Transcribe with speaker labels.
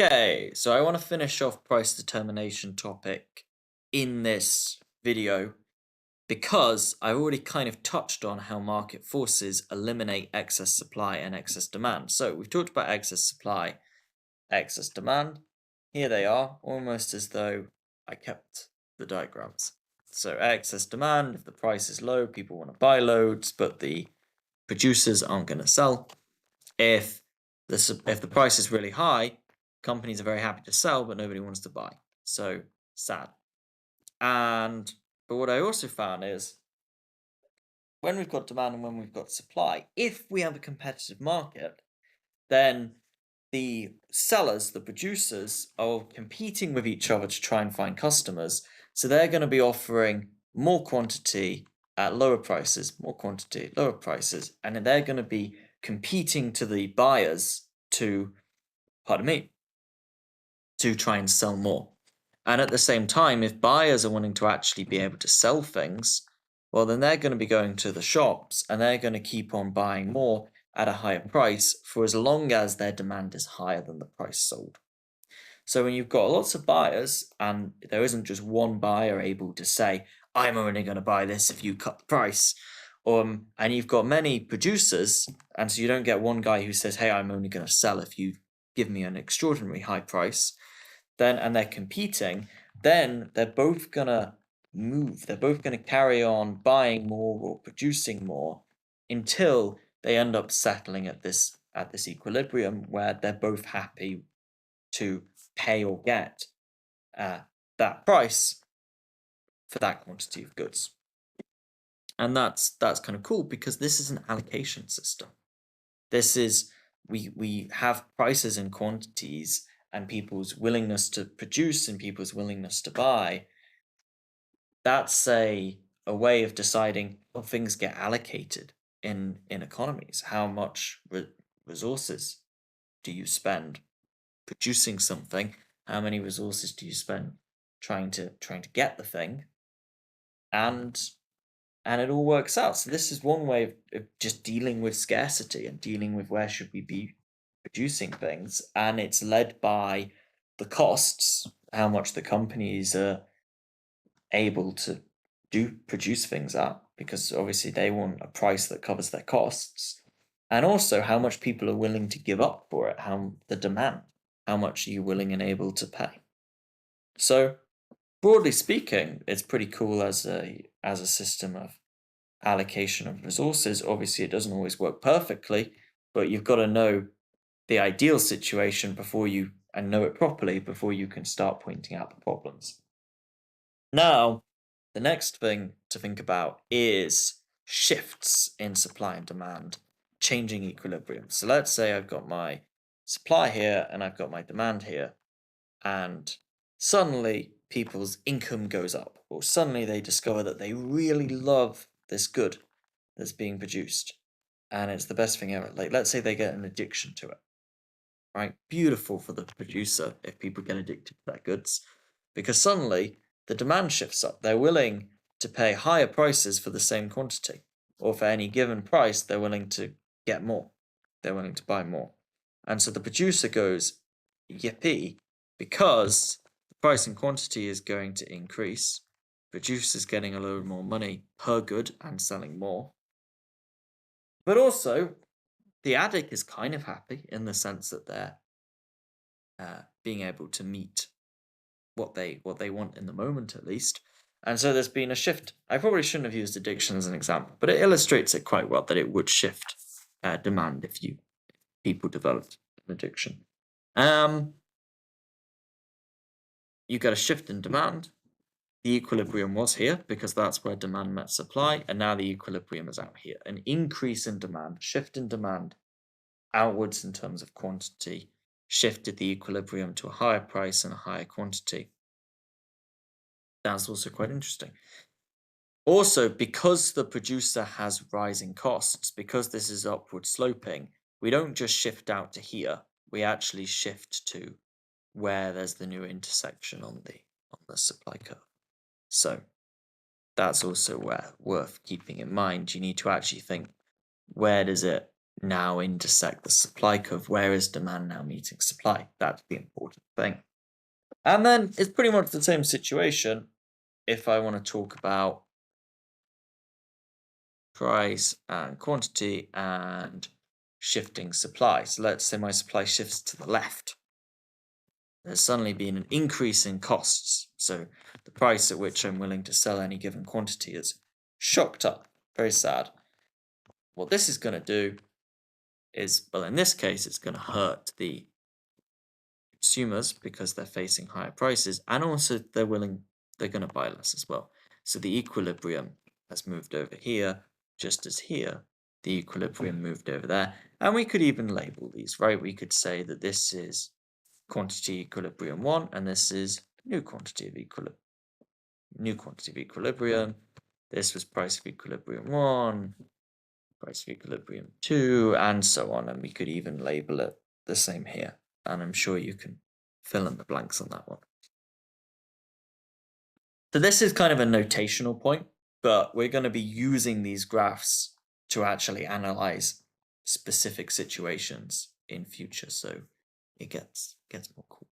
Speaker 1: Okay, so I want to finish off price determination topic in this video because I already kind of touched on how market forces eliminate excess supply and excess demand. So we've talked about excess supply, excess demand. Here they are, almost as though I kept the diagrams. So excess demand, if the price is low, people want to buy loads, but the producers aren't going to sell. If the price is really high, companies are very happy to sell, but nobody wants to buy. So sad. But what I also found is when we've got demand and when we've got supply, if we have a competitive market, then the sellers, the producers, are competing with each other to try and find customers. So they're going to be offering more quantity at lower prices, more quantity at lower prices, and they're going to be competing to the buyers to try and sell more. And at the same time, if buyers are wanting to actually be able to sell things, well, then they're going to be going to the shops and they're going to keep on buying more at a higher price for as long as their demand is higher than the price sold. So when you've got lots of buyers and there isn't just one buyer able to say, I'm only going to buy this if you cut the price, and you've got many producers, and so you don't get one guy who says, hey, I'm only going to sell if you give me an extraordinarily high price, and they're competing, then they're both going to move. They're both going to carry on buying more or producing more until they end up settling at this equilibrium where they're both happy to pay or get that price for that quantity of goods. And that's kind of cool because this is an allocation system. This is we have prices and quantities and people's willingness to produce and people's willingness to buy. That's a way of deciding how things get allocated in economies. How much resources do you spend producing something? How many resources do you spend trying to get the thing? And it all works out. So this is one way of just dealing with scarcity and dealing with where should we be producing things. And it's led by the costs, how much the companies are able to produce things at, because obviously they want a price that covers their costs. And also how much people are willing to give up for it, how the demand, how much are you willing and able to pay. So broadly speaking, it's pretty cool as a system of allocation of resources. Obviously, it doesn't always work perfectly, but you've got to know the ideal situation and know it properly before you can start pointing out the problems. Now, the next thing to think about is shifts in supply and demand, changing equilibrium. So let's say I've got my supply here and I've got my demand here, and suddenly people's income goes up, or suddenly they discover that they really love this good that's being produced and it's the best thing ever. Like, let's say they get an addiction to it, right? Beautiful for the producer if people get addicted to their goods, because suddenly the demand shifts up. They're willing to pay higher prices for the same quantity, or for any given price, they're willing to get more. They're willing to buy more. And so the producer goes, yippee, because the price and quantity is going to increase. Producer's getting a little more money per good and selling more. But also, the addict is kind of happy in the sense that they're being able to meet what they want in the moment, at least. And so there's been a shift. I probably shouldn't have used addiction as an example, but it illustrates it quite well that it would shift demand if people developed an addiction. You got a shift in demand. The equilibrium was here because that's where demand met supply, and now the equilibrium is out here. An increase in demand, shift in demand outwards in terms of quantity, shifted the equilibrium to a higher price and a higher quantity. That's also quite interesting. Also, because the producer has rising costs, because this is upward sloping, we don't just shift out to here, we actually shift to where there's the new intersection on the supply curve. So that's also worth keeping in mind. You need to actually think, where does it now intersect the supply curve. Where is demand now meeting supply? That's the important thing. And then it's pretty much the same situation if I want to talk about price and quantity and shifting supply. So let's say my supply shifts to the left. There's suddenly been an increase in costs. So the price at which I'm willing to sell any given quantity is shocked up. Very sad. What this is going to do is, well, in this case, it's going to hurt the consumers because they're facing higher prices, and also they're going to buy less as well. So the equilibrium has moved over here, just as here, the equilibrium moved over there. And we could even label these, right? We could say that this is quantity equilibrium 1, and this is new quantity of equilibrium. This was price of equilibrium 1, price of equilibrium 2, and so on. And we could even label it the same here. And I'm sure you can fill in the blanks on that one. So this is kind of a notational point, but we're going to be using these graphs to actually analyze specific situations in future. So it gets more cool.